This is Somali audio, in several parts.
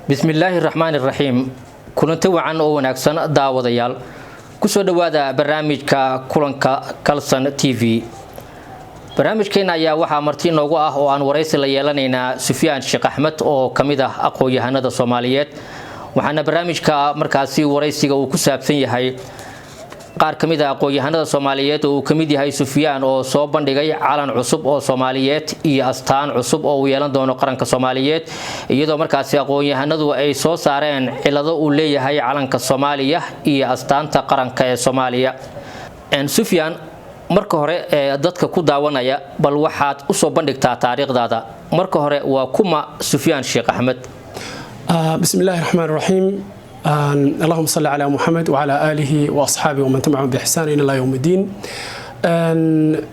bismillaahi raxmaani raxiim kulanti wacan oo wanaagsan daawadayaal kusoo dhawaada barnaamijka kulanka Kalsan TV barnaamijkeena ayaa waxaa marti noogu ah oo aan wareysi la yeelanaynaa Sufyaan Sheekh Axmed oo kamid ah aqoon-yahanada Soomaaliyeed waxaana barnaamijka markaasi wareysiga uu ku saabsan yahay qaar kamid ah aqoon-yahanada Soomaaliyeed oo kamid yahay Sufyaan oo soo bandhigay calan cusub oo Soomaaliyeed iyo astaan cusub oo uu yeelan doono qaranka Soomaaliyeed iyadoo markaasi aqoon-yahanadu ay soo saareen cilado uu leeyahay calanka Soomaaliya iyo astaanta qaranka ee Soomaaliya Sufyaan marka hore dadka ku daawanaya bal waxaad u soo bandhigtaa taariikhdaada marka hore waa kuma Sufyaan Sheekh Axmed bismillahir rahmaanir rahiim اللهم صل على محمد وعلى آله وأصحابه ومن تبعهم بإحسان إلى يوم الدين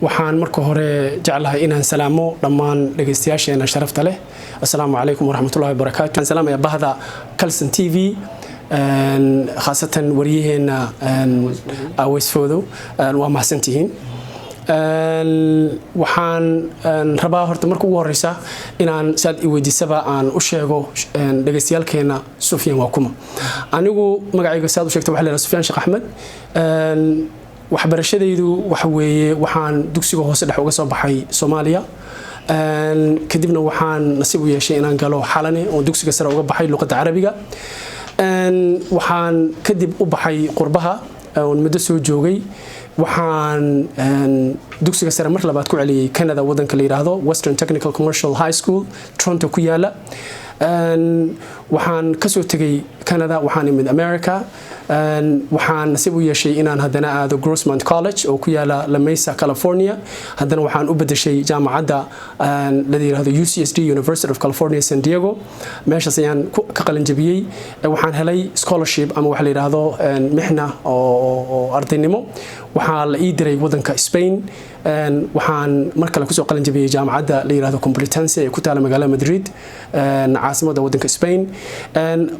waxaan marka hore jeclahay inaan salaamo dhammaan dhageystayaasheena sharafta leh assalaamu calaykum waraxmatullaahi wabarakaatu aan salaamaya bahda Kalsan TV khaasatan wariyaheena Aweysfoodo waa mahadsantihiin waxaan rabaa horta marka ugu horeysa inaan saad i weydiisaba aan u sheego dhageystayaalkeena Sufyaan waa kuma anigu magacayga saad u sheegtay waxa la yiraahdaa Sufyaan Sheekh Axmed waxbarashadaydu waxa weeye waxaan dugsiga hoose dhex uga soo baxay Soomaaliya kadibna waxaan nasiib u yeeshay inaan galo Xalane oo dugsiga sare uga baxay luqadda Carabiga waxaan kadib u baxay qurbaha oo muddo soo joogay waxaan dugsiga sare mar labaad ku celiyay Canada wadanka la yiraahdo Western Technical Commercial High School Toronto ku yaala waxaan ka soo tagay Canada waxaan imid America waxaan nasiib u yeeshay inaan hadana aado Grossmont College oo ku yaala La Mesa California hadana waxaan u bedeshay jaamacadda la yiraahdo UCSD University of California San Diego meeshaas ayaan ka qalin jabiyay waxaan helay scholarship ama waxa la yiraahdo mixna oo ardaynimo waxaa la ii diray wadanka Spain waxaan mar kale ku soo qalin jabiyay jaamacadda la yiraahdo Complutense ee ku taala magaalada Madrid caasimadda wadanka Spain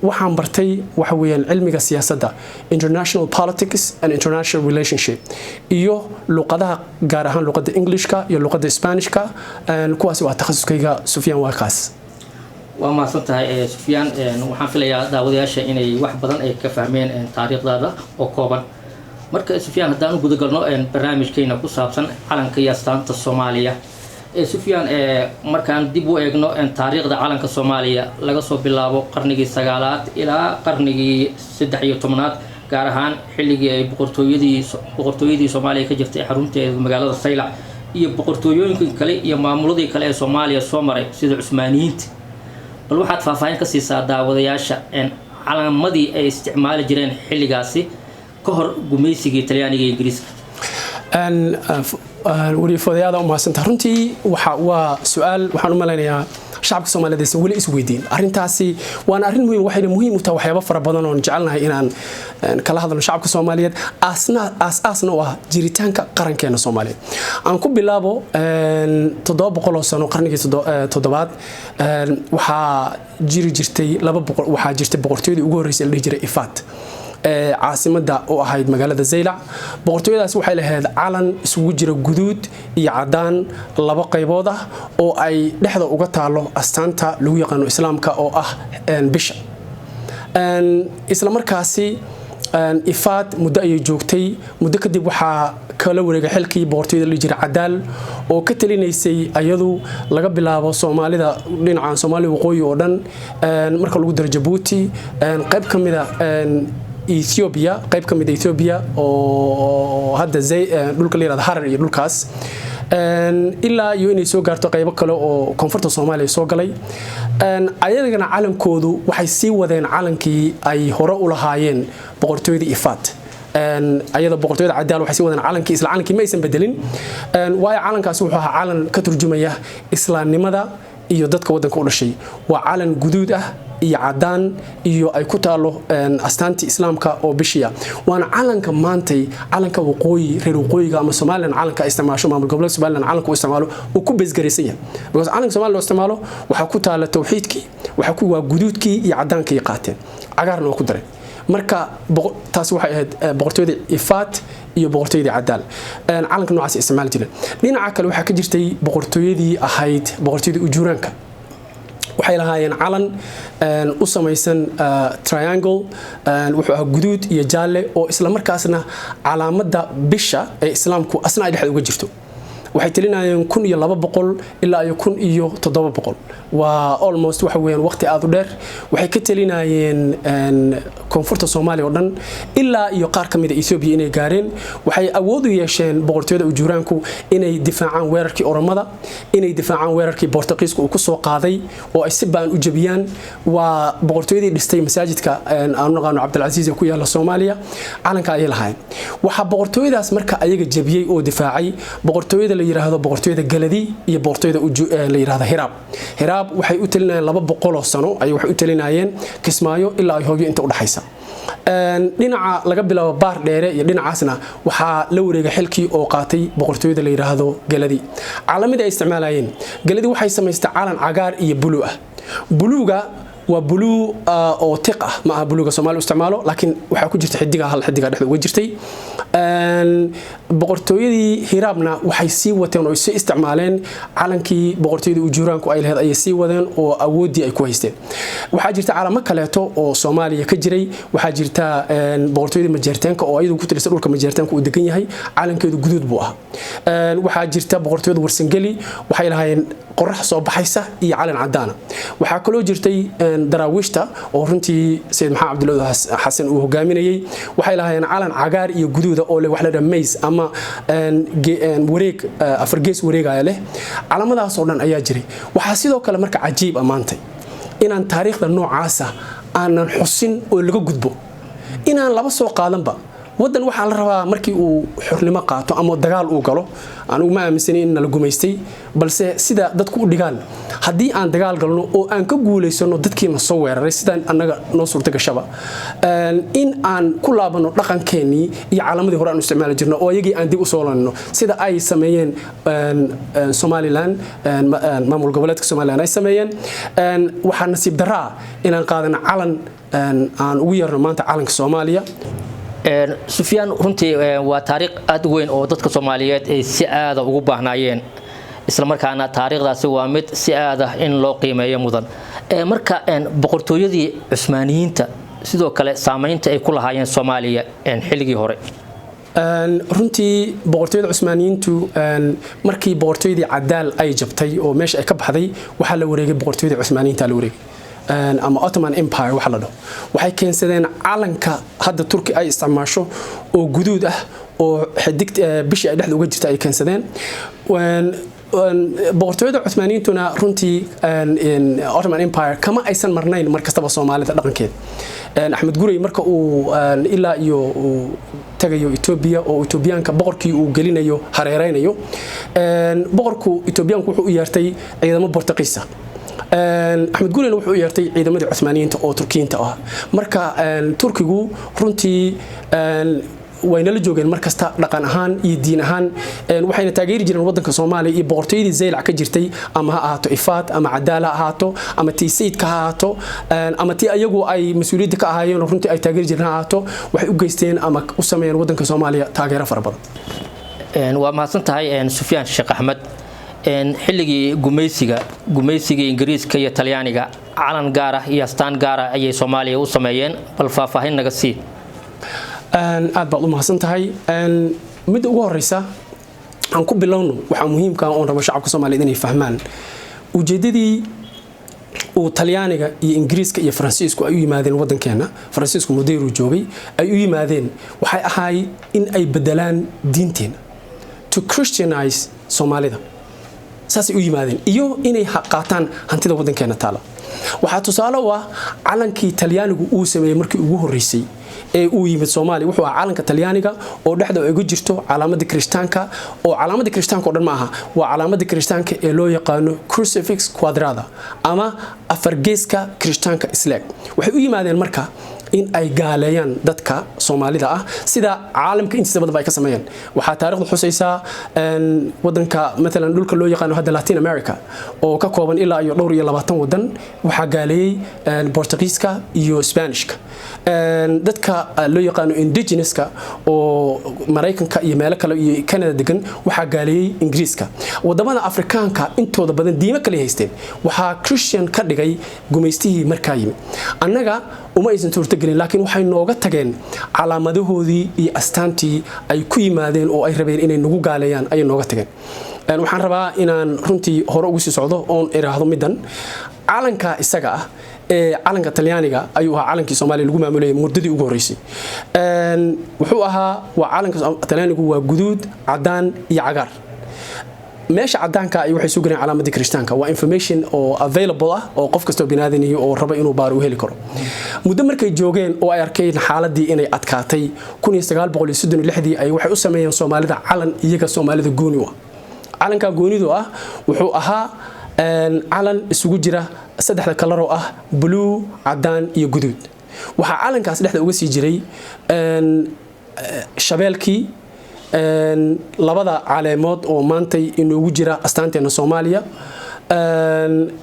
waxaan bartay waxa weeyaan cilmiga siyaasadda international politics and international relationship iyo luqadaha gaar ahaan luqadda Englishka iyo luqadda Spanishka kuwaas waa takhasuskayga Sufyaan Waaqas waa ma santahay Sufyaan waxaan filayaa daawadayaasha inay wax badan ay ka fahmeen taariikhdaada oo kooban marka Sufyaan hadaan u guda galno barnaamijkeena ku saabsan calanka iyo astaanta Soomaaliya Sufyaan markaan dib u eegno taariikhda calanka Soomaaliya laga soo bilaabo qarnigii 9aad ilaa qarnigii 13aad gaar ahaan xilligii ay boqortooyadii Soomaaliya ka jirtay xarunteeda magaalada Saylac iyo boqortooyooyinka kale iyo maamuladii kale ee Soomaaliya soo maray sida Cusmaaniyiinta bal waxaad faahfaahin ka siisaa daawadayaasha calamadii ay isticmaali jireen xilligaasi kahor gumeysigii Talyaaniga iyo Ingiriiska wariifoodayaada u mahadsantahay runtii waa su'aal waxaan u maleynayaa shacabka Soomaaliyeed wali is weydiin arintaasi waana arin muhiim waxayna muhiim u tahay waxyaabo fara badan oo jecelnahay inaan kala hadalno shacabka Soomaaliyeed aasna u ah jiritaanka qarankeena Soomaaliyeed aan ku bilaabo 700 sano qarnigii 7aad waxaa jiri jirtay waxaa jirtay boqortooyadii ugu horeysay la dhihi jiray Ifaat caasimada oo ahayd magaalada Saylac boqortooyadaas waxay lahayd calan isugu jira guduud iyo cadaan laba qaybood ah oo ay dhexda uga taalo astaanta lagu yaqaan islaamka oo ah bisha isla markaasi Ifaat muddo ay joogtay muddo kadib waxa kala wareegay xilkii boqortooyada la jira Cadaal oo ka talinaysay ayadu laga bilaabo Soomaalida dhinaca Soomaaliya waqooyi oo dhan marka lagu daro Djibouti qayb kamida Ethiopia qayb kamid Ethiopia oo hadda dhulka la yiraahdo Harar iyo dhulkaas ilaa iyo inay soo gaarto qaybo kale oo koonfurta Soomaaliya soo galay ayagana calankoodu waxay sii wadeen calankii ay hore u lahaayeen boqortooyada Ifaat ayada boqortooyada Cadaal waxay sii wadeen calankii isla calankii ma aysan bedelin waayo calankaas wuxuu ahaa calan ka turjumaya islaamnimada iyo dadka wadanka u dhashay waa calan guduud ah iyo cadaan iyo ay ku taalo astaanti islaamka oo bishiya waana calanka maantay calanka waqooyi reer waqooyiga ama Soomaaliland calanka isticmaasho maamul gobolka Soomaaliland calanka uu isticmaalo uu ku beesgaraysan yahay because calanka Soomaaliland loo isticmaalo waxa ku taala tawxiidkii waxa ku waa guduudkii iyo cadaankii qaateen cagaarna waa ku daray marka taas waxay ahayd boqortooyada Ifaat iyo boqortooyada Cadaal calanka noocaas isticmaal jireen dhinaca kale waxa ka jirtay boqortooyadii ahayd boqortooyada Ujuuraanka waxay lahaayeen calan u samaysan triangle wuxuu ahaa guduud iyo jaalle oo isla markaasna calaamadda bisha ee islaamku asna ay dhexda uga jirto waxay talinayeen 1200 ilaa 1700 waa almost waxa weeyaan waqti aad u dheer waxay ka talinayeen koonfurta Soomaaliya oo dhan ilaa iyo qaar kamid ah Ethiopia inay gaareen waxay awood u yeesheen boqortooyada Ujuuraanku inay difaacaan weerarkii Oromada inay difaacaan weerarkii Boortaqiisku uu ku soo qaaday oo ay si baan u jabiyaan waa boqortooyadii dhistay masaajidka aan naqaano Cabdulaziz ee ku yaala Soomaaliya calanka ay lahaayeen waxa boqortooyadaas marka ayaga jabiyay oo difaacay boqortooyada la yiraahdo boqortooyada Galadi iyo boqortooyada la yiraahdo Hiraab waxay u talinayeen 200 sano ay wax u talinayeen Kismaayo ilaa ay hooyo inta u dhaxaysa dhinaca laga bilaabo baar dheere iyo dhinacaasna waxaa la wareegay xilkii oo qaatay boqortooyada la yiraahdo Galadi caalamada ay isticmaalayeen Galadi waxay samaystay calan cagaar iyo buluug ah buluuga waa buluug oo tiq ah ma aha buluuga Soomaali isticmaalo laakiin waxa ku jirta xidiga hal xidiga dhexda uga jirtay boqortooyadii Hiraabna waxay sii wateen oo sii isticmaaleen calankii boqortooyada Ujuuraanku ay lahayd ay sii wadeen oo awoodii ay ku haysteen waxa jirta calamo kaleeto oo Soomaaliya ka jiray waxa jirta boqortooyada Majeerteenka oo ayadu ku tirsan dhulka Majeerteenka uu degan yahay calankeedu guduud buu ah waxa jirta boqortooyada Warsangeli waxay lahaayeen qorrax soo baxaysa iyo calan cadaan waxa kaloo jirtay daraawiishta oo runtii Sayid Maxamed Cabdullaahi Xasan uu hogaaminayay waxay lahaayeen calan cagaar iyo guduud oo leh wax la dhameys ama wareeg afar gees wareegaya leh calamadaas oo dhan ayaa jiray waxa sidoo kale marka cajiib amaantay inaan taariikhda noocaas aanan xusin oo laga gudbo inaan laba soo qaadanba wadan waxa la rabaa markii uu xurnimo qaato ama dagaal uu galo aan uma aaminsanin in la gumaystay balse sida dadku u dhigaan hadii aan dagaal galno oo aan ka guuleysano dadkiina soo weeraray sidaan anaga noo suurta gashaba in aan ku laabano dhaqankeeni iyo calamadii hore aan isticmaali jirno oo ayagii aan dib u soo laanno sida ay sameeyeen Somaliland maamul goboleedka Somaliland ay sameeyeen waxa nasiib daraa inaan qaadano calan aan ugu yeerno maanta calanka Soomaaliya Sufyaan runtii waa taariikh aad weyn oo dadka Soomaaliyeed ay si aad ah ugu baahnayeen isla markaana taariikhdaasi waa mid si aad ah in loo qiimeeyo mudan marka boqortooyadii Cusmaaniyiinta sidoo kale saameynta ay ku lahaayeen Soomaaliya xilligii hore runtii boqortooyada Cusmaaniyiintu markii boqortooyadii Cadaal ay jabtay oo meesha ay ka baxday waxa la wareegay boqortooyadii Cusmaaniyiinta la wareegay ama Ottoman Empire waxa la dhaho waxay keensadeen calanka hadda Turki ay isticmaasho oo guduud ah oo xidigta bishii ay dhexda uga jirta ay keensadeen boqortooyada Cusmaaniyiintuna runtii Ottoman Empire kama aysan marnayn markastaba Soomaalida dhaqankeed Axmed Gurey marka uu ilaa iyo tagayo Ethiopia oo Ethiopianka boqorkii uu gelinayo hareereynayo boqorku Ethiopianku wuxuu u yeertay ciidamo Boortaqiis Axmed Gurey wuxuu u yeertay ciidamadii Cusmaaniyiinta oo Turkiyiinta ah marka Turkigu runtii wayna la joogeen markasta dhaqan ahaan iyo diin ahaan waxayna taageeri jireen wadanka Soomaaliya iyo boqortooyadii Zeylac ka jirtay ama ha ahaato Ifaad ama Cadaala ha ahaato ama tii Sayidka ha ahaato ama tii ayagu ay mas'uuliyadda ka ahaayeen runtii ay taageeri jireen ha ahaato waxay u geysteen ama u sameeyeen wadanka Soomaaliya taageero fara badan waa mahadsan tahay Sufyaan Sheekh Axmed xilligii gumaysiga Ingiriiska iyo Talyaaniga calan gaar ah iyo astaan gaar ah ayay Soomaaliya u sameeyeen bal faahfaahin naga sii aad baad u mahadsan tahay mid ugu horeysa aan ku bilowno waxa muhiimka ah oo rabo shacabka Soomaaliyeed inay fahmaan ujeedadii uu Talyaaniga iyo Ingiriiska iyo Faransiisku ay u yimaadeen wadankeena Faransiisku muddo joogay ay u yimaadeen waxay ahaay in ay bedelaan diinteena to Christianize Soomaalida saasi u yimaadeen iyo inay qaataan hantida wadankeena taala waxa tusaale u ah calankii Talyaanigu uu sameeyay markii ugu horeysay ee uu yimid Soomaaliya wuxuu ahaa calanka Talyaaniga oo dhexda ay ugu jirto calaamadda Kirishtaanka oo calaamadda Kirishtaanka oo dhan ma aha waa calaamadda Kirishtaanka ee loo yaqaano crucifix quadrada ama afar geeska Kirishtaanka isleeg waxay u yimaadeen marka in ay gaaleeyaan dadka Soomaalida ah sida caalamka intiisa badan ay ka sameeyeen waxa taariikhdu xusaysaa wadanka mesela dhulka loo yaqaan hadda Latin America oo ka kooban ilaa iyo dhowr iyo 20 wadan waxa gaaleeyay Portugiiska iyo Spanishka dadka loo yaqaan indigenouska oo Mareykanka iyo meelo kale iyo Canada degan waxa gaaleeyay Ingiriiska wadamada Afrikaanka intooda badan diimo kale haysteen waxa Christian ka dhigay gumeystihii markaa yimid annaga uma aysan suurtagelin laakiin waxay nooga tageen calaamadahoodii iyo astaantii ay ku yimaadeen oo ay rabeen inay nagu gaaleeyaan ay nooga tageen waxaan rabaa inaan runtii hore ugu sii socdo oon iraahdo midan calanka isaga ah calanka Talyaaniga ayuu ahaa calankii Soomaaliya lagu maamulayay muddadii ugu horeysay wuxuu ahaa waa calanka Talyaanigu waa guduud cadaan iyo cagaar meesha cadaanka ay waxay soo galeen calaamadii Kirishtaanka waa information oo available ah oo qof kasto binaadanihi oo raba inuu baaro u heli karo muddo markay joogeen oo ay arkeen xaaladii inay adkaatay 1936 ay waxay u sameeyeen Soomaalida calan iyaga Soomaalida gooni ah calanka goonidu ah wuxuu ahaa calan isugu jira saddexda kalar oo ah blue cadaan iyo guduud waxa calankaas dhexda uga sii jiray shabeelkii labada caleemood oo maantay inoogu jira astaanteena Soomaaliya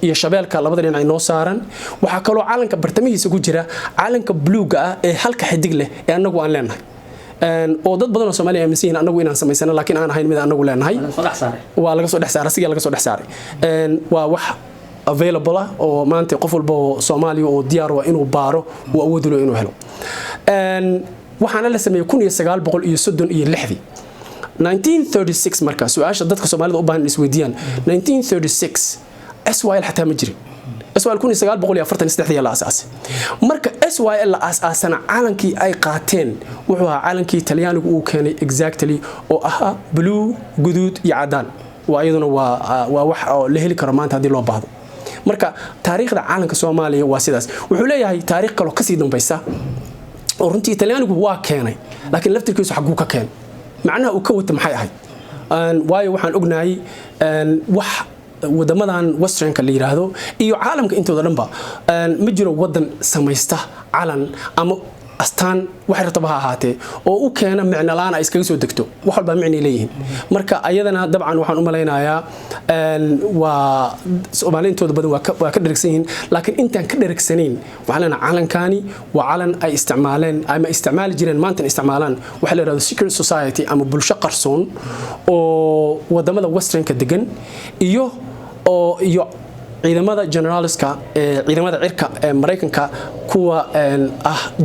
iyo shabeelka labada dhinac noo saaran waxa kale oo calanka bartamihiisa ku jira calanka bluega ah ee halka xidig leh ee anagu aan leenahay oo dad badan oo Soomaaliya aaminsan anagu inaan sameysano laakiin aan ahayn mid anagu leenahay waa laga soo dhex saaray siga laga soo dhex saaray waa wax available oo maanta qof walba oo Soomaaliya oo diyaar ah inuu baaro oo awood u leh inuu helo waxaana la sameeyay 1936 1936 marka su'aasha dadka Soomaalida u baahan isweydiiyaan 1936 SYL xataa ma jirin SYL 1943 la asaasay marka SYL la asaasana calankii ay qaateen wuxuu ahaa calankii Talyaanigu uu keenay exactly oo ahaa blue guduud iyo cadaan waa iyaduna waa wax la heli karo maanta hadii loo baahdo marka taariikhda calanka Soomaaliya waa sidaas wuxuu leeyahay taariikh kale oo ka sii dambaysa oo runtii Talyaanigu waa keenay laakiin laftirkiisu xaquu ka keenay macnaha uu ka wata maxay ahayd waayo waxaan ognahay wax wadamadan westernka la yiraahdo iyo caalamka intooda dhanba ma jiro wadan samaysta calan ama astaan wax rataba ahaatee oo u keena macna laan ay iskaga soo degto wax walba macna leeyihiin marka ayadana dabcan waxaan u malaynayaa waa Soomaaliintooda badan waa ka dhergsan yihiin laakiin intaan ka dhergsanayn waxaan leenahay calankani waa calan ay isticmaaleen ama isticmaali jireen maanta isticmaalaan waxa la yiraahdo secret society ama bulsho qarsoon oo wadamada westernka degan iyo ciidamada generalska ciidamada cirka ee Mareykanka kuwa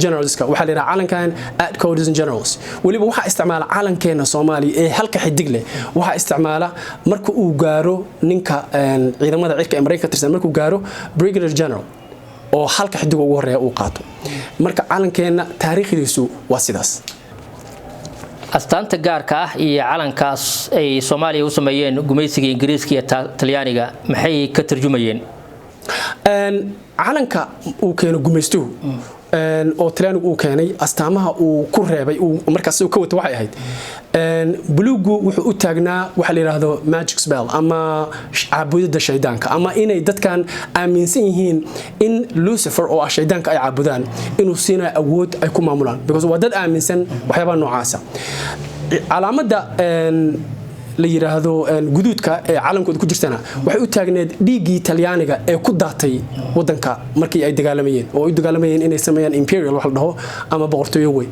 generalska waxa la yiraahdaa calankan ad codes and generals waliba waxa isticmaala calankeena Soomaaliya ee halka xidig leh waxa isticmaala marka uu gaaro ninka ciidamada cirka ee Mareykanka tirsan marka uu gaaro brigadier general oo halka xidig ugu horeeya uu qaato marka calankeena taariikhdiisu waa sidaas astaanta gaarka ah iyo calankaas ay Soomaaliya u sameeyeen gumaysiga Ingiriiska iyo Talyaaniga maxay ka tarjumayeen calanka uu keeno gumaystuhu oo Talyaanigu uu keenay astaamaha uu ku reebay markaas uu ka wato waxay ahayd buluugu wuxuu u taagnaa waxa la yiraahdo magic spell ama caabudida shaydaanka ama inay dadkan aaminsan yihiin in Lucifer oo shaydaanka ay caabudaan inuu siinayo awood ay ku maamulaan because waa dad aaminsan waxyaabo noocaas ah calaamada la yiraahdo guduudka ee calankooda ku jirtana waxay u taagneed dhiigii Talyaaniga ee ku daatay wadanka markii ay dagaalamayeen oo ay dagaalamayeen inay sameeyaan imperial wax la dhaho ama boqortooyo weyn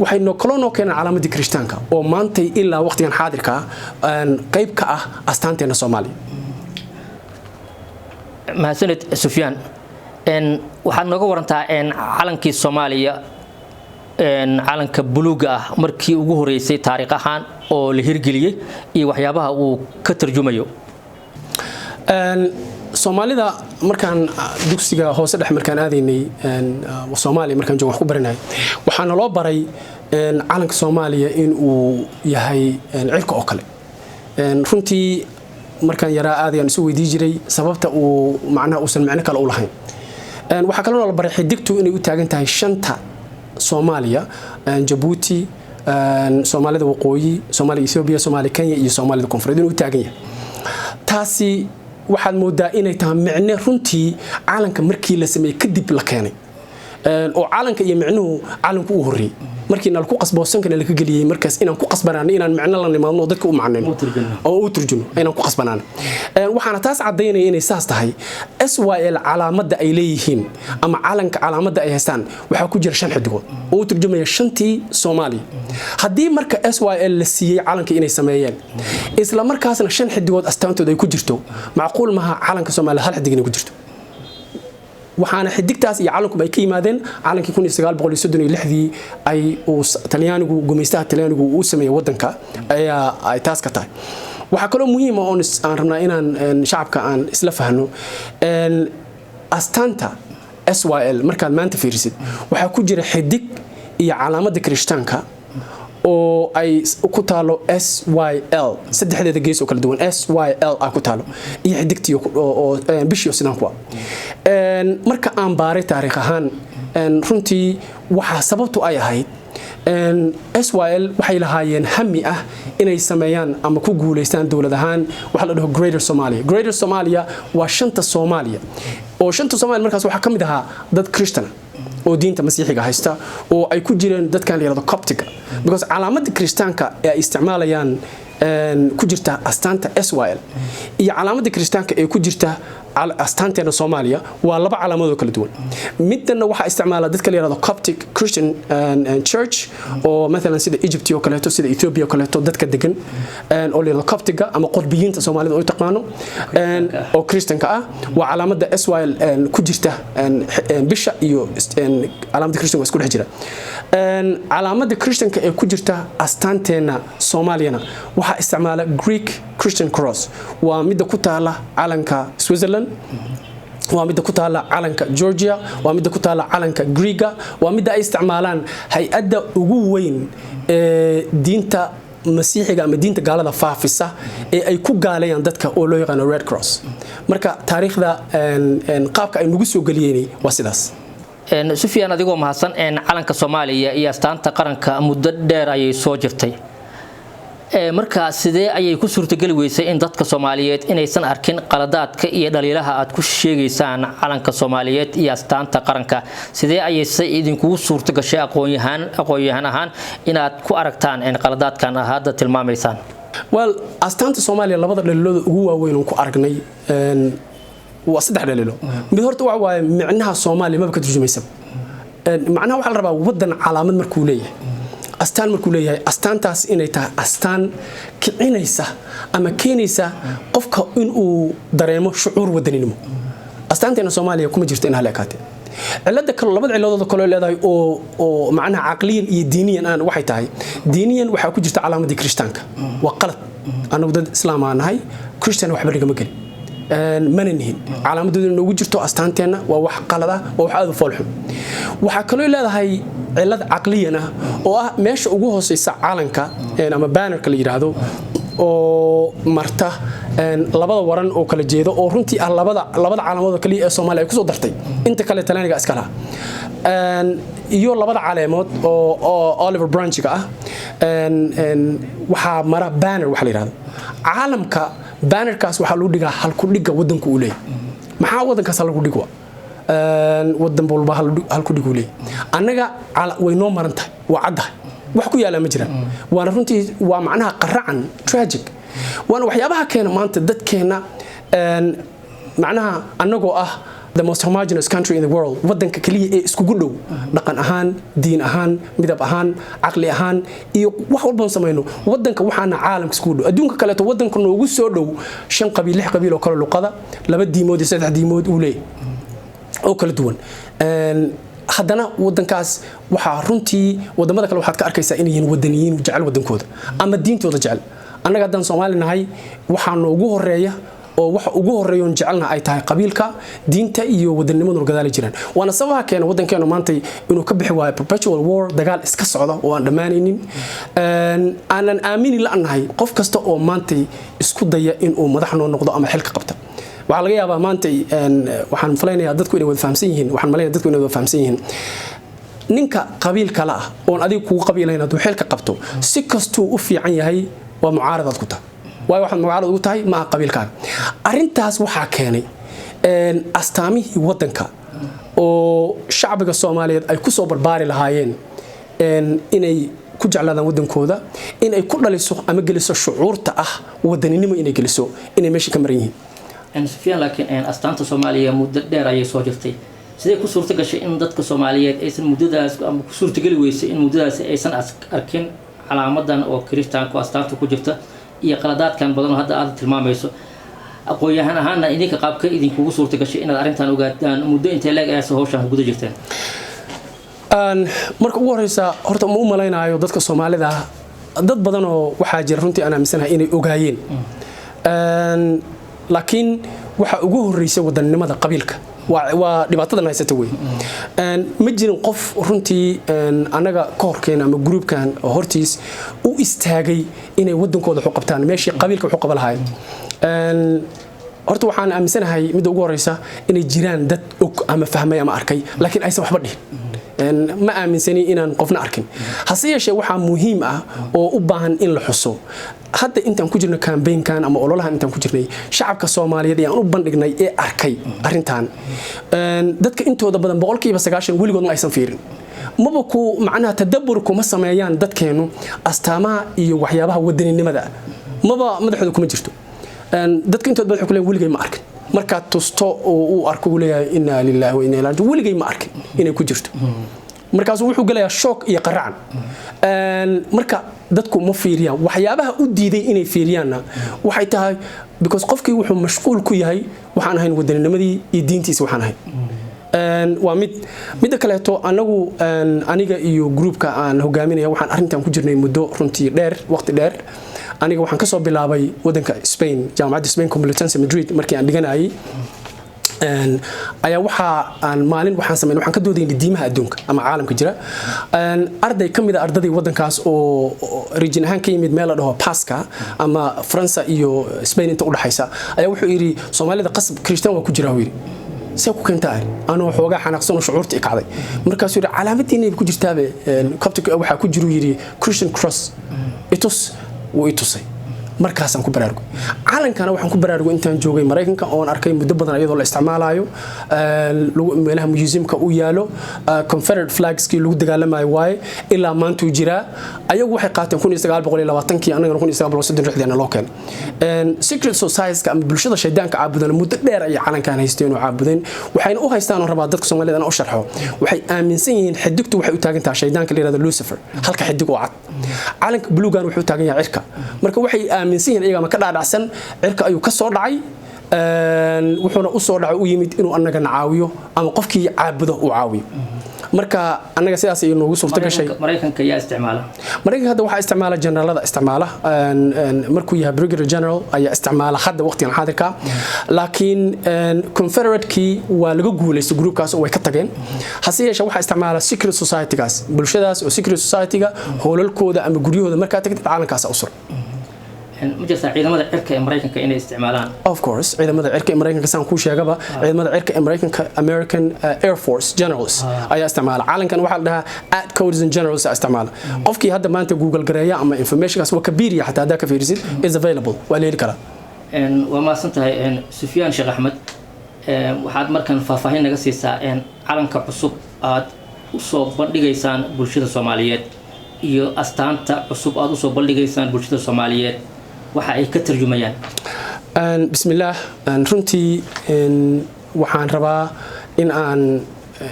waxay noo keeneen calaamadii Kirishtaanka oo maanta ilaa waqtigan xaadirka qayb ka ah astaanteena Soomaaliya mahadsanid Sufyaan waxaad nooga warantaa calankii Soomaaliya calanka buluuga ah markii ugu horeysay taariikh ahaan oo la hirgeliyay iyo waxyaabaha uu ka tarjumayo Soomaalida markaan dugsiga hoose dhex markaan aadaynay Soomaaliya markaan joog wax ku baranay waxaana loo baray calanka Soomaaliya in uu yahay cirka oo kale runtii markaan yaraa aadayaan isu weydii jiray sababta uu macnaha uusan macno kale u lahayn waxa kale oo la baray xidigtu inay u taagan tahay shanta Soomaaliya Djibouti Soomaalida waqooyi Soomaaliya Ethiopia Soomaaliya Kenya iyo Soomaalida koonfureed inuu taagan yahay taasi waxaad moodaa inay tahay macne runtii calanka markii la sameeyay kadib la keenay oo caalanka iyo micnuhu caalanku u horreeyay markii nal ku qasbo sankana la ka galiyay markaas inaan ku qasbanaano inaan macno la nimaadno dadka u macnayno oo u turjuno inaan ku qasbanaano waxaana taas cadeynaya inay saas tahay SYL calaamada ay leeyihiin ama caalanka calaamada ay haystaan waxa ku jira 5 xidigood oo u turjumaya shantii Soomaaliya hadii marka SYL la siiyay caalanka inay sameeyeen isla markaasna 5 xidigood astaantooda ay ku jirto macquul maaha caalanka Soomaaliya hal xidig inay ku jirto waxaana xidigtaas iyo caalanku ay ka yimaadeen caalankii 1936 ay Talyaanigu gumeystaha Talyaanigu uu sameeyay wadanka ayaa ay taas ka tahay waxa kale muhiim ah oo aan rabnaa inaan shacabka aan isla fahno astaanta SYL markaad maanta fiirisid waxa ku jira xidig iyo calaamada Kirishtaanka oo ay ku taalo SYL saddexdeeda gees oo kala duwan SYL ah ku taalo iyo xidigtii oo bishiyo sidaan kuwa marka aan baaray taariikh ahaan runtii waxa sababtu ay ahayd SYL waxay lahaayeen hami ah inay sameeyaan ama ku guuleystaan dawlad ahaan waxa la dhaho Greater Somalia waa shanta Soomaaliya oo shanta Soomaaliya markaas waxa kamid ahaa dad Christian oo diinta masiixiga haysta oo ay ku jireen dadkan la yiraahdo Coptic because calaamada Kirishtaanka ay isticmaalayaan ku jirta astaanta SYL iyo calaamada Kirishtaanka ee ku jirta astaanteena Soomaaliya waa laba calaamadood kala duwan midna waxa isticmaala dadka la yiraahdo Coptic Christian Church oo mesela sida Egypt oo kaleeto sida Ethiopia oo kaleeto dadka degan oo la yiraahdo Coptiga ama qodbiyiinta Soomaalida oo taqaano oo Christianka ah waa calaamada SYL ku jirta bisha iyo calaamada Christianka isku dhex jira calaamada Christianka ee ku jirta astaanteena Soomaaliyana waxa isticmaala Greek Christian Cross waa mid ku taala calanka Switzerland waa mid ku taala calanka Georgia waa mid ku taala calanka Greega waa mid ay isticmaalaan hay'adda ugu weyn ee diinta masiixiga ama diinta gaalada faafisa ee ay ku gaalayaan dadka oo loo yaqaan Red Cross marka taariikhda qaabka ay nagu soo galiyeen waa sidaas Sufyaan adigoo mahadsan calanka Soomaaliya iyo astaanta qaranka muddo dheer ayay soo jirtay marka sidee ayay ku suurtagali weysay in dadka Soomaaliyeed inaysan arkin qaladaadka iyo dhaliilaha aad ku sheegaysaan calanka Soomaaliyeed iyo astaanta qaranka sidee ayay idinku suurtagashay aqoon-yahan ahaan inaad ku aragtaan in qaladaadkan hadda tilmaamaysaan astaanta Soomaaliya labada dhaliilood ugu waaweyn oo ku aragnay waa saddex dhaliilo mid horta waxa waaye macnaha Soomaaliya ma ka turjumaysan macnaha waxa la rabaa wadan calaamad markuu leeyahay astaan markuu leeyahay astaantaas inay tahay astaan kicinaysa ama keenaysa qofka inuu dareemo shucuur wadaninimo astaanteena Soomaaliya kuma jirto in halakaate cilada kale labada ciladood kale leedahay oo macnaha aqliyan iyo diiniyan aan waxay tahay diiniyan waxa ku jirta calaamadii Kirishtaanka waa qalad anagu dad islaam aan nahay Christian waxba laga ma gelin mananihin calaamadooda inuu jirto astaanteena waa wax qalad ah waa wax aad u foolxun waxa kale leedahay cilad aqliyan ah oo ah meesha ugu hooseysa caalanka ama bannerka la yiraahdo oo marta labada waran oo kala jeedo oo runtii ah labada calaamadood kaliya ee Soomaaliya ay ku soo dartay inta kale Talyaaniga iska laha iyo labada caleemood oo Oliver Branchiga ah waxa mara banner waxa la yiraahdo caalamka bannerkaas waxa lagu dhigaa halku dhiga wadanka uu leeyahay maxaa wadankaas lagu dhigo wadan walba halku dhigu leeyahay anaga way noo marantahay waa caddahay wax ku yaala ma jiraan waana runtii waa macnaha qaracan tragic waana waxyaabaha keena maanta dadkeena macnaha anagoo ah the most homogeneous country in the world wadanka kaliya ee iskugu dhow dhaqan ahaan diin ahaan midab ahaan aqli ahaan iyo wax walba sameeyno wadanka waxaana caalamka iskugu dhow adduunka kale to wadanka noogu soo dhow 5 qabiil 6 qabiil oo kala luqada 2 diimood iyo 3 diimood uu leeyahay oo kala duwan haddana wadankaas waxa runtii wadamada kale waxaad ka arkaysaa inay yihiin wadaniyiin jecel wadankooda ama diintooda jecel annaga haddaan Soomaali nahay waxaa noogu horeeya oo waxa ugu horeeyoon jecelna ay tahay qabiilka diinta iyo wadanimadu gadaal jiraan waana sababaha keena wadankeenu maanta inuu ka bixi waayo perpetual war dagaal iska socda oo aan dhamaanaynin aanan aamini la'nahay qof kasta oo maanta isku daya inuu madax noo noqdo ama xilka qabta waxa laga yaabaa maanta waxaan filaynayaa dadku inay wada fahamsan yihiin ninka qabiil kala ah oo adiga kugu qabiilayna duu xilka qabto si kastuu u fiican yahay waa mucaaradad ku tahay waayo waxaad mucaarad ugu tahay ma qabiilkaaga arintaas waxa keenay astaamihii wadanka oo shacbiga Soomaaliyeed ay ku soo barbaari lahaayeen inay ku jeclaadaan wadankooda inay ku dhaliso ama geliso shucuurta wadaninimo inay geliso inay meesha ka maran yihiin Sufyaan laakiin astaanta Soomaaliya muddo dheer ayay soo jirtay sidee ku suurta gashay in dadka Soomaaliyeed aysan muddadaas ama ku suurta gali weysay in muddadaas aysan arkin calaamadan oo Kiristaanku astaanta ku jirta iyo qaladaadkan badan oo hadda aad tilmaamayso aqoonyahan ahaana idinka qaabka idinkugu suurta gashay inaad arrintan ogaataan muddo intee leeg ay soo hawshan guda jirteen marka ugu horeysa horta ma u malaynayo dadka Soomaalida dad badan oo waxa jira runtii aan aaminsanahay inay ogaayeen laakiin waxa ugu horeysay wadanimada qabiilka waa dhibaatada haysata way ma jirin qof runtii anaga ka horkeena ama groupkan hortiis u istaagay inay wadankooda xu qabtaan meeshii qabiilka xu qaba lahaayeen horta waxaan aaminsanahay mid ugu horeysa inay jiraan dad og ama fahmay ama arkay laakiin aysan waxba dhihin ma aaminsani inaan qofna arkin hase yeeshee waxa muhiim oo u baahan in la xuso hadda intaan ku jirno campaign-kan ama ololahan intaan ku jirnay shacabka Soomaaliyeed ayaan u bandhignay ee arkay arintan dadka intooda badan 90% weligood ma aysan fiirin maba ku macnaha tadabbur kuma sameeyaan dadkeenu astaamaha iyo waxyaabaha wadaninimada maba madaxooda kuma jirto dadka intooda badan waxay weligay ma arkin marka tusto oo uu arko leeyahay inna lillahi wa inna ilayhi raaji'uun weligay ma arkin inay ku jirto markaas wuxuu galayaa shock iyo qaracan marka dadku ma fiiriyaan waxyaabaha u diiday inay fiiriyaanna waxay tahay because qofkii wuxuu mashquul ku yahay waxaan ahayn wadannimadi iyo diintiisa waxaan ahayn waa mid kale to aniga iyo groupka aan hogaaminaya waxaan arintan ku jirnay muddo runtii dheer waqti dheer aniga waxaan ka soo bilaabay wadanka Spain jaamacadda Spain Complutense Madrid markii aan dhiganayay ayaa waxaan maalin waxaan sameeyay waxaan ka doodaynay diimaha adduunka ama caalamka jira arday kamid ah ardadii wadankaas oo region ahaan ka yimid meel la dhaho Pasca ama France iyo Spain inta u dhaxaysa ayaa wuxuu yiri Soomaalida qasab Kristaan waa ku jira wiil see ku keentaa anoo xoogaa xanaaqsan oo shucuurta i kacday markaas yiri calaamadiina ku jirtaabe kabta waxa ku jiru yiri Christian cross itus wuu itusay markaasaan ku baraarugay calankana waxaan ku baraarugay intaan joogay Mareykanka oo aan arkay muddo badan iyadoo la isticmaalayo meelaha museumka u yaalo Confederate flags-kii lagu dagaalamayo waaye ilaa maanta uu jira ayagu waxay qaateen 1920kii anagana 1936 loo keenay secret societies ama bulshada shaydaanka caabudan muddo dheer ay calankan haysteen oo caabudeen waxayna u haystaan rabaa dadka Soomaaliyeed aan u sharxo waxay aaminsan yihiin xiddigtu waxay u taagan tahay shaydaanka la yiraahdo Lucifer halka xiddig oo cad calanka buluugan wuxuu taagan yahay cirka marka waxay aaminsan iyaga ma ka dhaadhacsan cirka ayuu ka soo dhacay wuxuuna u soo dhacay u yimid inuu anaga nacaawiyo ama qofkii caabudo uu caawiyo marka anaga sidaas ay noogu suurta gashay Mareykanka yaa isticmaala Mareykanka hadda waxa isticmaala generalada isticmaala markuu yahay brigadier general ayaa isticmaala hadda waqtigan xaadirka laakiin Confederate-kii waa laga guuleystay groupkaas oo way ka tageen hase yeeshee waxa isticmaala secret society-gaas bulshadaas oo secret society-ga hoolalkooda ama guryahooda marka tagtay calankaas u sur ma jirtaa ciidamada cirka ee Mareykanka inay isticmaalaan of course ciidamada cirka ee Mareykanka saan ku sheegaba ciidamada cirka ee Mareykanka American Air Force Generals ayaa isticmaala calankan waxa la dhahaa at codes and generals isticmaala qofkii hadda maanta Google gareeya ama informationkaas waa kabiiriya hatta hada ka fiirisid is available waa leeli kara waa ma santahay Sufyaan Sheekh Axmed waxaad markan faahfaahin naga siisaa calanka cusub aad u soo bandhigaysaan bulshada Soomaaliyeed iyo astaanta cusub aad u soo bandhigaysaan bulshada Soomaaliyeed waxa ay ka tarjumayaan bismillaah runtii waxaan rabaa in aan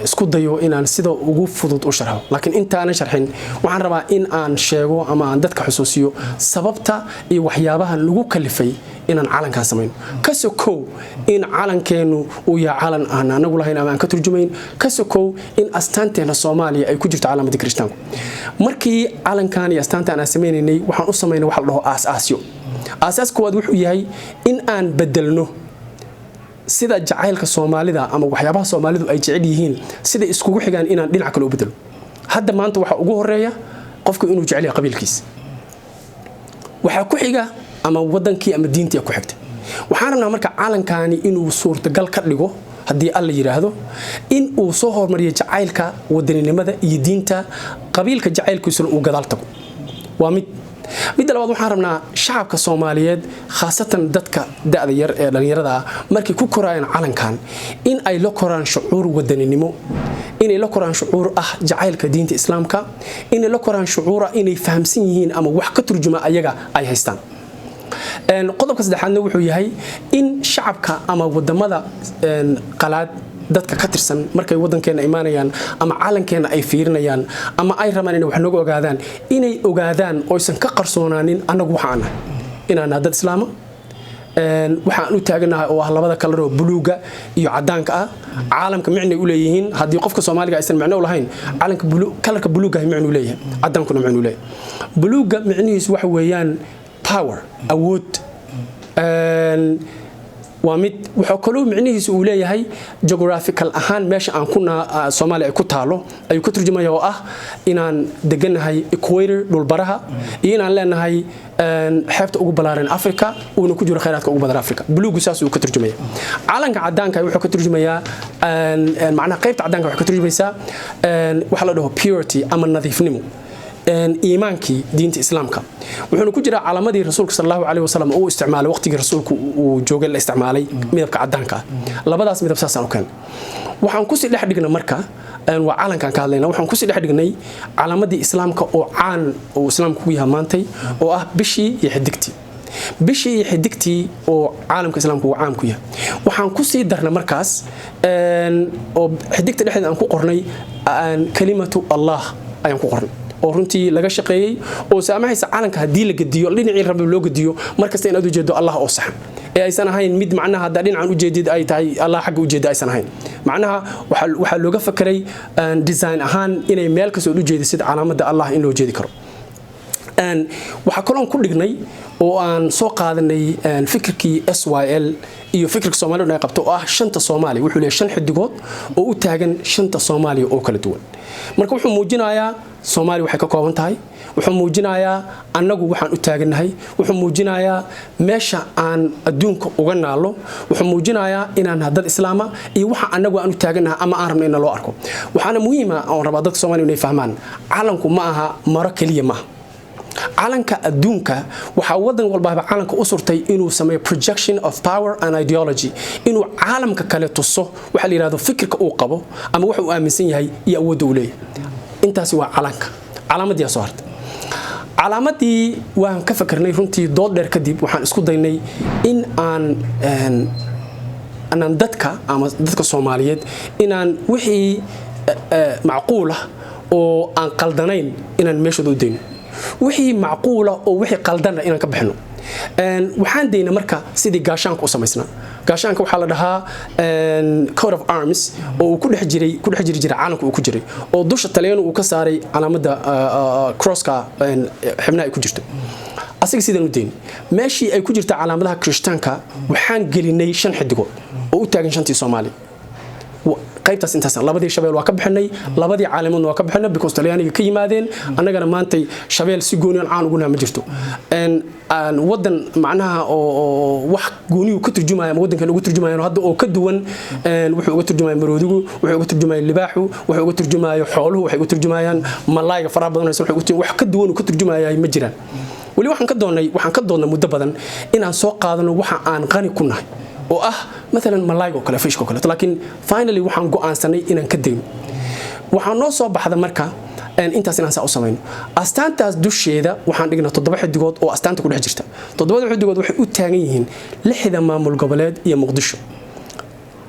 isku dayo inaan sida ugu fudud u sharxo laakiin intaanan sharxin waxaan rabaa in aan sheego ama aan dadka xusuusiyo sababta iyo waxyaabaha lagu kalifay inaan calankan sameeyno kasokow in calankeenu uu yahay calan aan anagu lahayn ama aan ka turjumayn kasokow in astaanteena Soomaaliya ay ku jirto calaamada Kiristaanku markii calankan iyo astaantan aan sameeynay waxaan u sameeynay wax la dhaho aas-aasyo aas-aas koowaad wuxuu yahay in aan bedelno sida jacaylka Soomaalida ama waxyaabaha Soomaalidu ay jecel yihiin sida iskugu xigaan inaan dhinac kale u bedelo hadda maanta waxa ugu horeeya qofku inuu jecel yahay qabiilkiisa waxa ku xiga ama wadankii ama diintii ku xigta waxaan rabnaa marka calankani inuu suurtagal ka dhigo haddii alla yiraahdo in uu soo hormariyo jacaylka wadaninimada iyo diinta qabiilka jacaylkiisuna uu gadaal tago waa mid midda labaad waxaan rabnaa shacabka Soomaaliyeed khaasatan dadka da'da yar ee dhalinyarada markay ku korayaan calankan in ay la koraan shucuur wadaninimo inay la koraan shucuur jacaylka diinta islaamka inay la koraan shucuur inay fahamsan yihiin ama wax ka turjuma ayaga ay haystaan qodobka saddexaadna wuxuu yahay in shacabka ama wadamada qalaad dadka ka tirsan markay wadankeena imaanayaan ama calankeena ay fiirinayaan ama ay rabaan inay wax nooga ogaadaan inay ogaadaan oo aysan ka qarsoonaanin anagu waxaan inaan dad islaama waxaan u taaganahay oo labada kalar oo buluuga iyo cadaanka caalamka micnay u leeyihiin hadii qofka Soomaaliga aysan macno u lahayn calanka kalarka buluuga micno u leeyahay cadaankuna micno u leeyahay buluuga micnihiisu waxa weeyaan power awood ومد وحكلو معنيه سؤولية هاي geographical أهان ماشي عن كنا Soomaaliya ay ku taalo ay ku turjumayo inaan deganahay equator dhul baraha inaan leenahay xeebta ugu balaaran Afrika oo ku jiro kheyraadka ugu badan Afrika buluugu saas uu ka turjumaya calanka cadaanka wuxuu ka turjumayaa macna qaybta cadaanka wuxuu ka turjumaysaa waxa la dhaho purity ama nadiifnimo iimaankii diinta islaamka wuxuu ku jiraa calaamadii rasuulka sallallahu alayhi wasallam oo isticmaalay waqtigii rasuulku uu joogay la isticmaalay midabka cadaanka labadaas midab saasan u keen waxaan ku sii dhex dhignay marka waa calankan ka hadlayna waxaan ku sii dhex dhignay calaamadii islaamka oo caan oo islaamku ku yahay maantay oo bishii iyo xidigtii oo caalamka islaamku uu caan ku yahay waxaan ku sii darnay markaas oo xidigta dhexdeeda aan ku qornay kalimatu Allah ayaan ku qornay oo runtii laga shaqeeyay oo saamaxaysa calanka hadii la gadiyo dhinacii rabbi loo gadiyo markasta in aad u jeedo Allah oo saxan ee aysan ahayn mid macnaha hada dhinacan u jeedid ay tahay Allah xaq u jeedo aysan ahayn macnaha waxa looga fakiray design ahaan inay meel ka soo u jeedisid calaamada Allah in loo jeedi karo waxa kaloon ku dhignay oo aan soo qaadanay fikirkii SYL iyo fikirka Soomaaliyeed ay qabto oo shanta Soomaali wuxuu leeyahay 5 xidigood oo u taagan shanta Soomaali oo kala duwan marka wuxuu muujinayaa Soomaali waxay ka kooban tahay wuxuu muujinayaa annagu waxaan u taaganahay wuxuu muujinayaa meesha aan adduunka uga naalo wuxuu muujinayaa inaan dad islaama iyo waxa annagu aan u taaganahay ama aan rabno in loo arko waxaana muhiim ah oo rabaa dadka Soomaaliyeed inay fahmaan calanku ma aha maro kaliya ma calanka adduunka waxa wadan walba calanka u surtay inuu sameeyo projection of power and ideology inuu caalamka kale tuso waxa la yiraahdo fikirka uu qabo ama waxa uu aaminsan yahay iyo awood u leeyahay intaasi waa calanka calaamadii soo hartay calaamadii waan ka fakarnay runtii dood dheer kadib waxaan isku daynay in aan dadka Soomaaliyeed inaan wixii macquul ah oo aan qaldanayn inaan meeshooda u deyno wixii macquul ah oo wixii qaldan inaan ka bixino waxaan deynaa marka sidii gaashaanka u samaysnaa gaashaanka waxa la dhahaa coat of arms oo ku dhex jiray caalamka uu ku jiray oo dusha Talyaanigu uu ka saaray calaamada crosska xibnaha ay ku jirto asiga sidaan u deyn meeshii ay ku jirta calaamadaha Kirishtaanka waxaan gelinay 5 xidigood oo u taagan shantii Soomaali qaybtaas intaas labadii shabeel waa ka bixinay labadii caalamad waa ka bixinay because Talyaaniga ka yimaadeen annagana maanta shabeel si gooni aan ugu ma jirto wadan macnaha oo wax gooni uu ka turjumayo wadankan ugu turjumayo hadda oo ka duwan wuxuu uga turjumayo maroodigu wuxuu uga turjumayo libaaxu wuxuu uga turjumayo xooluhu waxay uga turjumayaan malayga faraha badan wax ka duwan uu ka turjumayo ma jiraan wali waxaan ka doonay muddo badan inaan soo qaadano waxa aan qani ku nahay oo مثلا ملايغ oo kale fish oo kale laakiin finally waxaan go'aansanay inaan ka dayno waxaan noo soo baxda marka intaas inaan saa u sameeyno astaantaas dusheeda waxaan dhignaa 7 xidigood oo astaanta ku dhex jirta 7 xidigood waxay u taagan yihiin 6 maamul goboleed iyo Muqdisho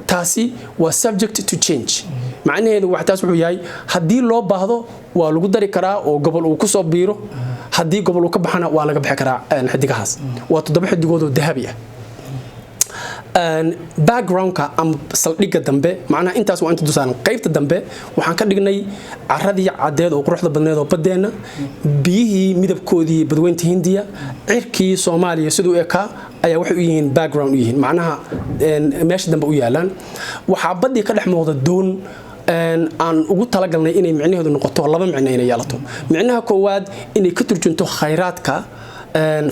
taasi waa subject to change macnaheedu waxa taas wuxuu yahay hadii loo baahdo waa lagu dari karaa oo gobol uu ku soo biiro hadii gobol uu ka baxana waa laga bixi karaa xidigahaas waa 7 xidigood oo dahabi ah backgroundka am saldhiga dambe macnaha intaas waa inta dusaan qaybta dambe waxaan ka dhignay caradii cadeed oo quruxda badneed oo badeena biyihii midabkoodii badweynta Hindiya cirkii Soomaaliya sidoo eeka ayaa waxay u yihiin background u yihiin macnaha meesha dambe u yaalaan waxa badii ka dhex muuqda doon aan ugu talagalnay inay micnaheedu noqoto laba micno inay yeelato micnaha koowaad inay ka turjunto khayraadka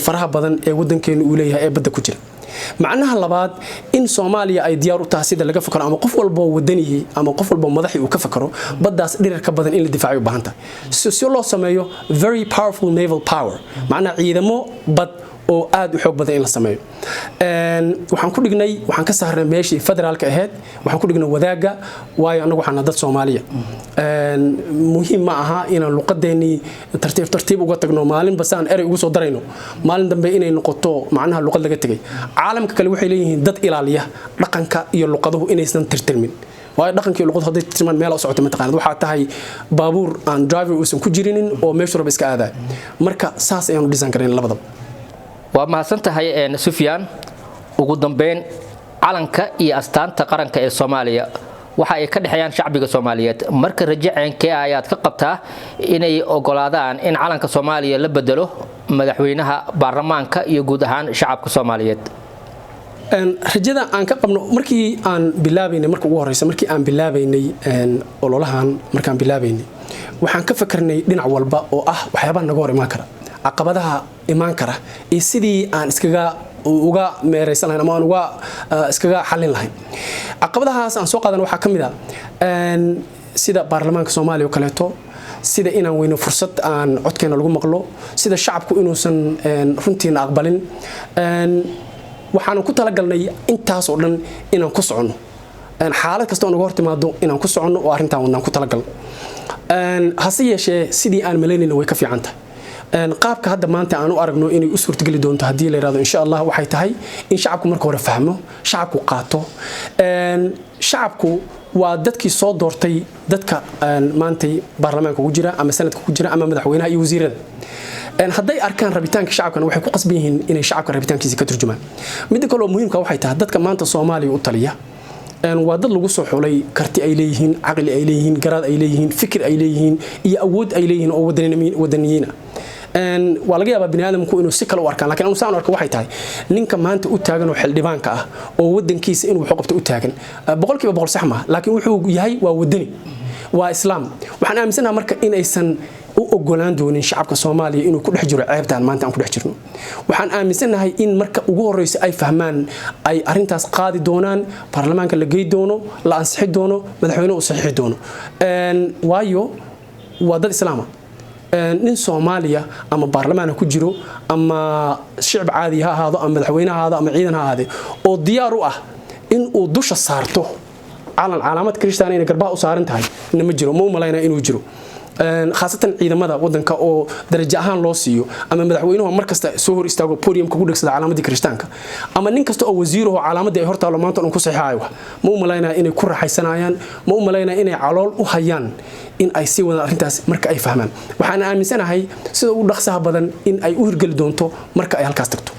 faraha badan ee wadankeenu u leeyahay ee badda ku jira macnaha labaad in Soomaaliya ay diyaar u tahay sida laga fakaro ama qof walba wadaniyi ama qof walba madaxi uu ka fakaro baddaas dhirir ka badan in la difaaco u baahan tahay si loo sameeyo very powerful naval power macnaha ciidamo bad oo aad u xoog badan in la sameeyo waxaan ka saarnay meeshii federaalka ahayd waxaan ku dhignay wadaaga waayo anagu waxaan dad Soomaaliya muhiim ma aha inaan luqadeeni tartiib uga tagno maalin basaan eray ugu soo darayno maalin dambe inay noqoto macnaha luqad laga tagay caalamka kale waxay leeyihiin dad ilaaliya dhaqanka iyo luqaduhu inaysan tirtirmin waayo dhaqankii luqad haday tirtirmaan meel u socoto ma taqaan waxa tahay baabuur aan driver uusan ku jirinin oo meesha raba iska aaday marka saas ayaan u design gareyn labadaba waa mahadsantahay Sufyaan ugu dambeyn calanka iyo astaanta qaranka ee Soomaaliya waxa ay ka dhaxayaan shacbiga Soomaaliyeed marka rajaceenkee ayaad ka qabtaa inay ogolaadaan in calanka Soomaaliya la bedelo madaxweynaha baarlamaanka iyo guud ahaan shacabka Soomaaliyeed rajada aan ka qabno markii aan bilaabaynay markii ugu horeysa markii aan bilaabaynay ololahan markaan bilaabaynay waxaan ka fakarnay dhinac walba oo ah waxyaabaha naga hor imaan kara caqabadaha imaan kara iyo sidii aan uga meereysan lahayn ama aan uga iskaga xalin lahayn caqabadahaas aan soo qaadan waxaa kamid ah sida baarlamaanka Soomaaliya oo kaleeto sida inaan weyno fursad aan codkeena lagu maqlo sida shacabku inuusan runtiina aqbalin waxaan ku talagalnay intaas oo dhan inaan ku socono xaalad kasta oo naga hor timaado inaan ku socono oo arintan aan ku talagalno hase yeeshee sidii aan maleynayna way ka fiican tahay qaabka hadda maanta aan u aragno inay u suurtagali doonto hadii la yiraahdo insha Allah waxay tahay in shacabku marka hore fahmo shacabku qaato shacabku waa dadkii soo doortay dadka maanta baarlamaanka ku jira ama sanadka ku jira ama madaxweynaha iyo wasiirada hadday arkaan rabitaanka shacabkana waxay ku qasban yihiin inay shacabka rabitaankiisa ka turjumaan mid kale oo muhiimka waxay tahay dadka maanta Soomaaliya u taliya waa dad lagu soo xulay karti ay leeyihiin aqli ay leeyihiin garaad ay leeyihiin fikir ay leeyihiin iyo awood ay leeyihiin oo wadaniyiin waa laga yaabaa bini'aadamku inuu si kale u arkaan laakiin aan arko waxay tahay ninka maanta u taagan oo xildhibaanka ah oo wadankiisa inuu wax qabto u taagan boqolkiiba boqol sax ma laakiin wuxuu yahay waa wadani waa islaam waxaan aaminsanahay marka in aysan u ogolaan doonin shacabka Soomaaliya inuu ku dhex jiro ceebtaan maanta aan ku dhex jirno waxaan aaminsanahay in marka ugu horeysa ay fahmaan ay arintaas qaadi doonaan baarlamaanka la geey doono la ansixi doono madaxweynuhu u saxiixi doono waayo waa dad islaam nin Soomaaliya ama baarlamaan ku jiro ama shacab caadi ha ahaado ama madaxweynaha ha ahaado ama ciidan ha ahaado oo diyaar u ah in uu dusha saarto calaamad Kirishtaan inay garbaha u saaran tahay inama jiro ma u maleynaa inuu jiro khaasatan ciidamada wadanka oo darajo ahaan loo siiyo ama madaxweynuhu markasta soo hor istaago podiumka ku dhagsada calaamadii Kirishtaanka ama nin kasta oo wasiiruhu calaamadii ay hortaalo maanta uu ku saxiixayo ma u maleynaa inay ku raaxaysanayaan ma u maleynaa inay calool u hayaan in ay si wada arintaas marka ay fahmaan waxaan aaminsanahay sida ugu dhaqsaha badan in ay u hirgali doonto marka ay halkaas tagto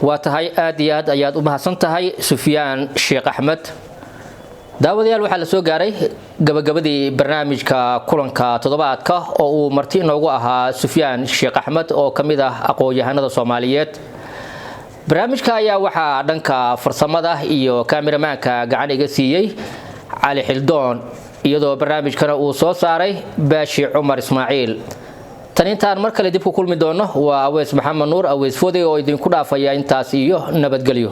waa tahay aad iyo aad ayaad u mahadsan tahay Sufyaan Sheekh Axmed daawadayaal waxaa la soo gaaray gabagabadii barnaamijka kulanka toddobaadka oo uu marti inoogu ahaa Sufyaan Sheekh Axmed oo kamid ah aqoon-yahanada Soomaaliyeed barnaamijka ayaa waxaa dhanka farsamada iyo kaameramanka gacan iga siiyay Cali Xildoon iyadoo barnaamijkana uu soo saaray Baashi Cumar Ismaaciil tan intaan mar kale dib ku kulmi doono waa Aweys Maxamed Nuur Aweys Foday oo idinku dhaafaya intaas iyo nabadgelyo